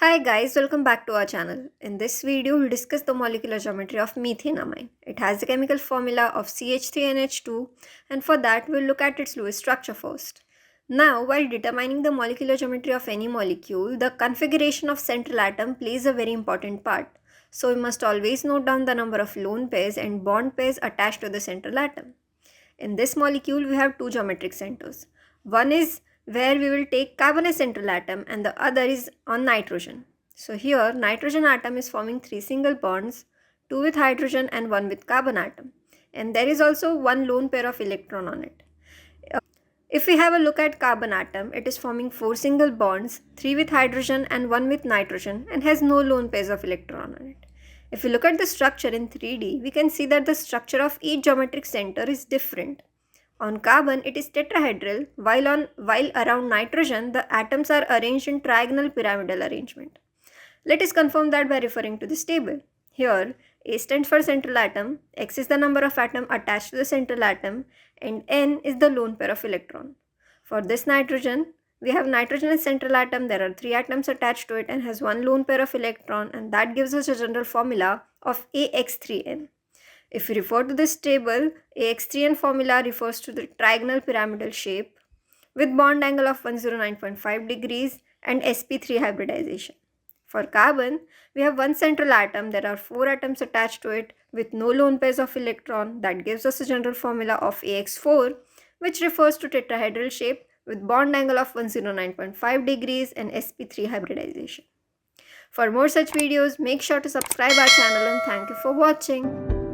Hi guys, welcome back to our channel. In this video, we'll discuss the molecular geometry of methanamine. It has the chemical formula of CH3NH2 and for that we'll look at its Lewis structure first. Now, while determining the molecular geometry of any molecule, the configuration of central atom plays a very important part. So we must always note down the number of lone pairs and bond pairs attached to the central atom. In this molecule, we have two geometric centers. One is where we will take carbon as central atom and the other is on nitrogen. So here, nitrogen atom is forming three single bonds, two with hydrogen and one with carbon atom. And there is also one lone pair of electron on it. If we have a look at carbon atom, it is forming four single bonds, three with hydrogen and one with nitrogen and has no lone pairs of electron on it. If we look at the structure in 3D, we can see that the structure of each geometric center is different. On carbon, it is tetrahedral, while around nitrogen, the atoms are arranged in trigonal pyramidal arrangement. Let us confirm that by referring to this table. Here, A stands for central atom, X is the number of atoms attached to the central atom, and N is the lone pair of electron. For this nitrogen, we have nitrogen as central atom, there are three atoms attached to it and has one lone pair of electron, and that gives us a general formula of AX3N. If we refer to this table, AX3N formula refers to the trigonal pyramidal shape with bond angle of 109.5 degrees and sp3 hybridization. For carbon, we have one central atom, there are four atoms attached to it with no lone pairs of electron. That gives us a general formula of AX4, which refers to tetrahedral shape with bond angle of 109.5 degrees and sp3 hybridization. For more such videos, make sure to subscribe our channel and thank you for watching.